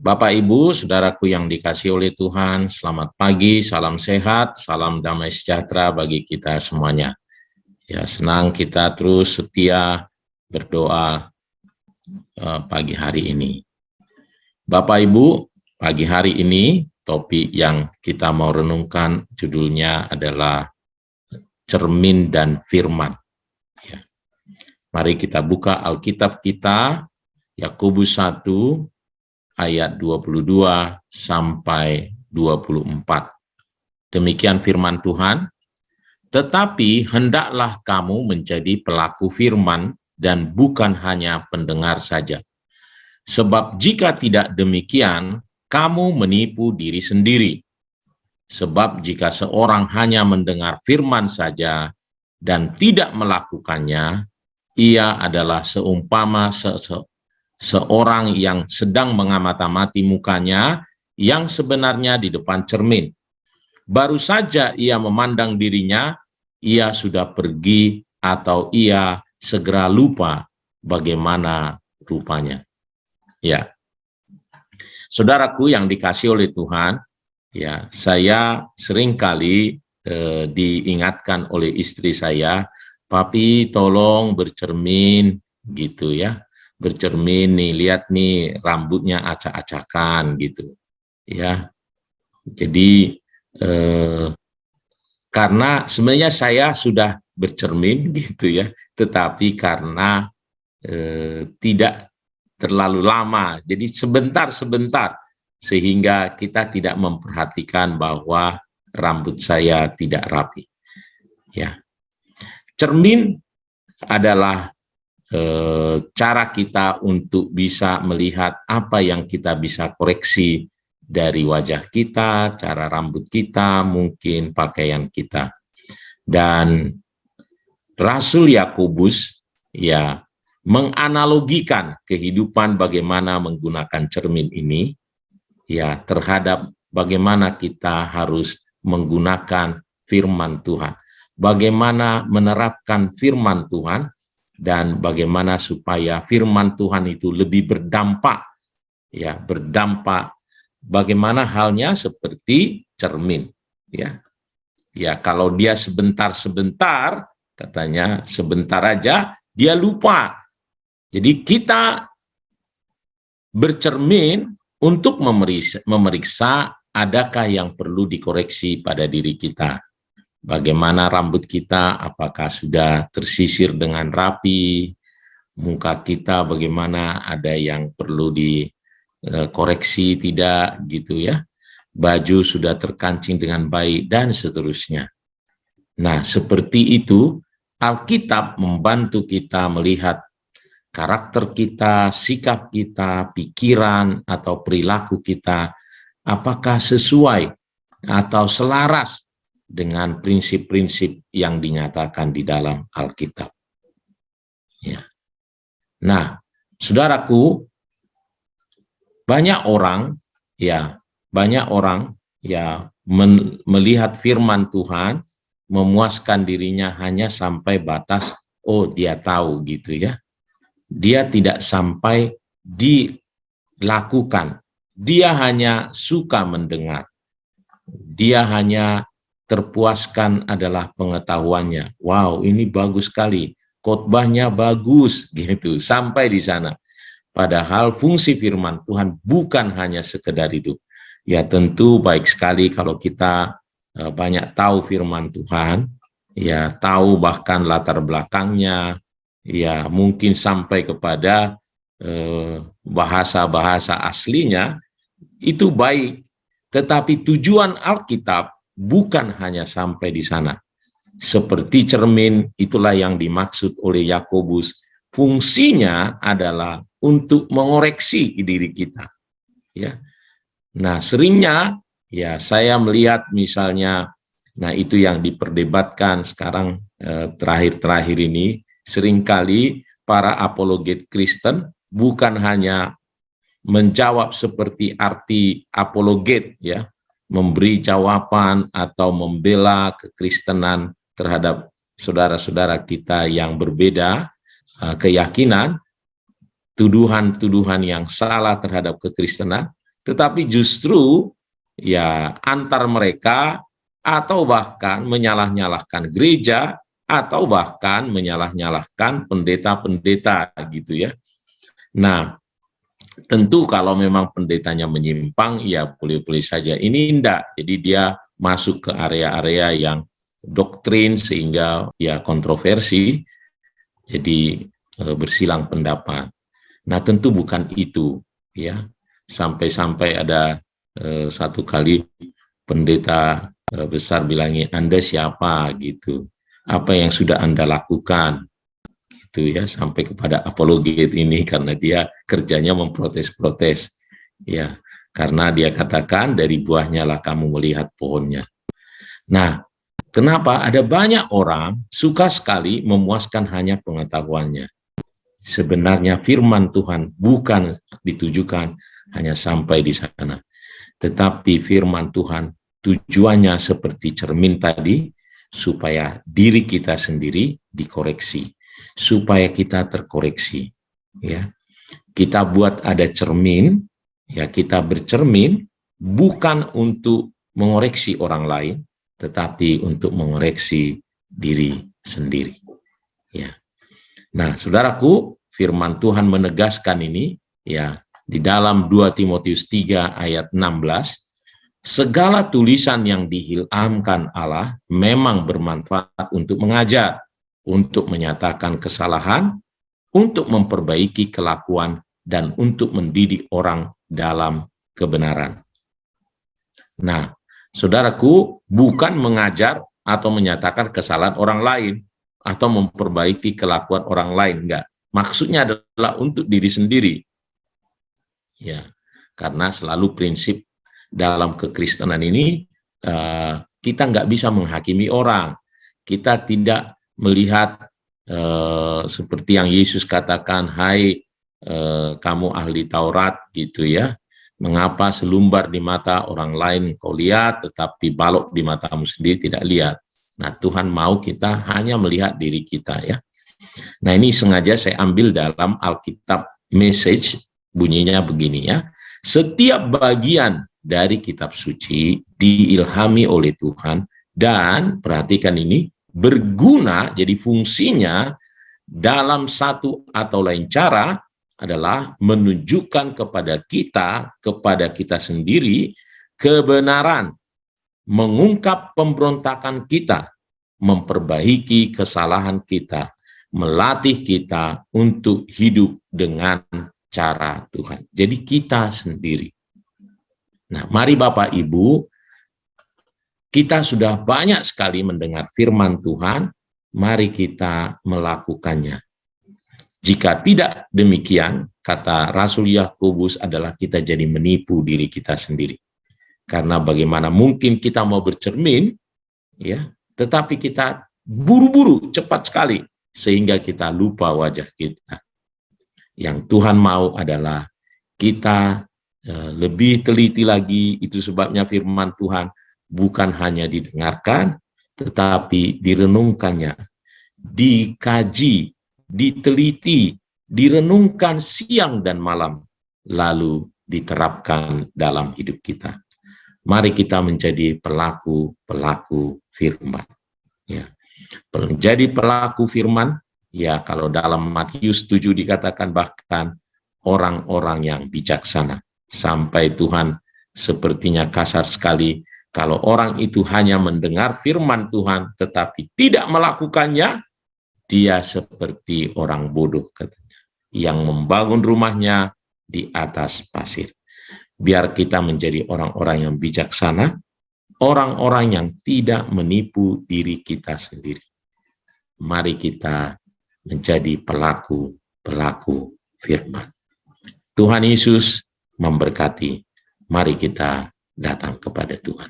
Bapak, Ibu, saudaraku yang dikasihi oleh Tuhan, selamat pagi, salam sehat, salam damai sejahtera bagi kita semuanya. Ya, senang kita terus setia berdoa pagi hari ini. Bapak, Ibu, pagi hari ini topik yang kita mau renungkan judulnya adalah cermin dan firman. Ya. Mari kita buka Alkitab kita, Yakobus 1, ayat 22 sampai 24. Demikian firman Tuhan, tetapi hendaklah kamu menjadi pelaku firman dan bukan hanya pendengar saja. Sebab jika tidak demikian, kamu menipu diri sendiri. Sebab jika seorang hanya mendengar firman saja dan tidak melakukannya, ia adalah seumpama seorang yang sedang mengamati mukanya yang sebenarnya di depan cermin. Baru saja ia memandang dirinya, ia sudah pergi atau ia segera lupa bagaimana rupanya. Ya, saudaraku yang dikasihi oleh Tuhan, ya, saya seringkali diingatkan oleh istri saya, papi tolong bercermin gitu ya. Bercermin nih, lihat nih rambutnya acak-acakan gitu ya. Jadi karena sebenarnya saya sudah bercermin gitu ya, tetapi karena tidak terlalu lama, jadi sebentar-sebentar sehingga kita tidak memperhatikan bahwa rambut saya tidak rapi. Ya, cermin adalah cara kita untuk bisa melihat apa yang kita bisa koreksi dari wajah kita, cara rambut kita, mungkin pakaian kita. Dan Rasul Yakobus ya menganalogikan kehidupan bagaimana menggunakan cermin ini ya terhadap bagaimana kita harus menggunakan firman Tuhan. Bagaimana menerapkan firman Tuhan dan bagaimana supaya firman Tuhan itu lebih berdampak, ya berdampak. Bagaimana halnya seperti cermin, ya, ya kalau dia sebentar-sebentar, katanya sebentar aja dia lupa. Jadi kita bercermin untuk memeriksa adakah yang perlu dikoreksi pada diri kita. Bagaimana rambut kita, apakah sudah tersisir dengan rapi, muka kita bagaimana, ada yang perlu dikoreksi tidak gitu ya, baju sudah terkancing dengan baik dan seterusnya. Nah seperti itu Alkitab membantu kita melihat karakter kita, sikap kita, pikiran atau perilaku kita apakah sesuai atau selaras dengan prinsip-prinsip yang dinyatakan di dalam Alkitab. Ya. Nah, saudaraku, banyak orang melihat firman Tuhan memuaskan dirinya hanya sampai batas oh dia tahu gitu ya. Dia tidak sampai dilakukan. Dia hanya suka mendengar. Dia hanya terpuaskan adalah pengetahuannya. Wow, ini bagus sekali. Khotbahnya bagus gitu. Sampai di sana. Padahal fungsi firman Tuhan bukan hanya sekedar itu. Ya tentu baik sekali kalau kita banyak tahu firman Tuhan, ya tahu bahkan latar belakangnya, ya mungkin sampai kepada bahasa-bahasa aslinya, itu baik. Tetapi tujuan Alkitab bukan hanya sampai di sana. Seperti cermin, itulah yang dimaksud oleh Yakobus. Fungsinya adalah untuk mengoreksi diri kita. Ya. Nah, seringnya ya saya melihat misalnya, nah itu yang diperdebatkan sekarang terakhir-terakhir ini, seringkali para apologet Kristen bukan hanya menjawab seperti arti apologet ya, memberi jawaban atau membela kekristenan terhadap saudara-saudara kita yang berbeda keyakinan, tuduhan-tuduhan yang salah terhadap kekristenan, tetapi justru ya antar mereka atau bahkan menyalah-nyalahkan gereja atau bahkan menyalah-nyalahkan pendeta-pendeta gitu ya. Nah, tentu kalau memang pendetanya menyimpang, ya boleh-boleh saja. Ini enggak, jadi dia masuk ke area-area yang doktrin sehingga ya kontroversi, jadi bersilang pendapat. Nah, tentu bukan itu, ya. Sampai-sampai ada satu kali pendeta besar bilangnya, Anda siapa gitu? Apa yang sudah Anda lakukan? Gitu ya, sampai kepada apologet ini karena dia kerjanya memprotes-protes. Ya, karena dia katakan dari buahnya lah kamu melihat pohonnya. Nah, kenapa ada banyak orang suka sekali memuaskan hanya pengetahuannya? Sebenarnya firman Tuhan bukan ditujukan hanya sampai di sana, tetapi firman Tuhan tujuannya seperti cermin tadi, supaya diri kita sendiri dikoreksi, supaya kita terkoreksi. Ya, kita buat ada cermin, ya kita bercermin bukan untuk mengoreksi orang lain, tetapi untuk mengoreksi diri sendiri. Ya. Nah, saudaraku, firman Tuhan menegaskan ini, ya, di dalam 2 Timotius 3 ayat 16, segala tulisan yang diilhamkan Allah memang bermanfaat untuk mengajar, untuk menyatakan kesalahan, untuk memperbaiki kelakuan, dan untuk mendidik orang dalam kebenaran. Nah, saudaraku, bukan mengajar atau menyatakan kesalahan orang lain, atau memperbaiki kelakuan orang lain, enggak. Maksudnya adalah untuk diri sendiri. Ya, karena selalu prinsip dalam kekristenan ini, kita nggak bisa menghakimi orang. Kita tidak melihat seperti yang Yesus katakan, hai kamu ahli Taurat gitu ya, mengapa selumbar di mata orang lain kau lihat, tetapi balok di matamu sendiri tidak lihat. Nah, Tuhan mau kita hanya melihat diri kita ya. Nah, ini sengaja saya ambil dalam Alkitab Message, bunyinya begini ya. Setiap bagian dari kitab suci diilhami oleh Tuhan dan perhatikan ini, berguna, jadi fungsinya dalam satu atau lain cara adalah menunjukkan kepada kita sendiri kebenaran, mengungkap pemberontakan kita, memperbaiki kesalahan kita, melatih kita untuk hidup dengan cara Tuhan. Jadi kita sendiri. Nah, mari Bapak Ibu, kita sudah banyak sekali mendengar firman Tuhan, mari kita melakukannya. Jika tidak demikian, kata Rasul Yakobus adalah kita jadi menipu diri kita sendiri. Karena bagaimana mungkin kita mau bercermin, ya, tetapi kita buru-buru, cepat sekali, sehingga kita lupa wajah kita. Yang Tuhan mau adalah kita lebih teliti lagi. Itu sebabnya firman Tuhan bukan hanya didengarkan, tetapi direnungkannya, dikaji, diteliti, direnungkan siang dan malam, lalu diterapkan dalam hidup kita. Mari kita menjadi pelaku-pelaku firman. Ya. Menjadi pelaku firman, ya kalau dalam Matius 7 dikatakan bahkan orang-orang yang bijaksana. Sampai Tuhan sepertinya kasar sekali, kalau orang itu hanya mendengar firman Tuhan tetapi tidak melakukannya, dia seperti orang bodoh katanya, yang membangun rumahnya di atas pasir. Biar kita menjadi orang-orang yang bijaksana, orang-orang yang tidak menipu diri kita sendiri. Mari kita menjadi pelaku-pelaku firman. Tuhan Yesus memberkati. Mari kita datang kepada Tuhan.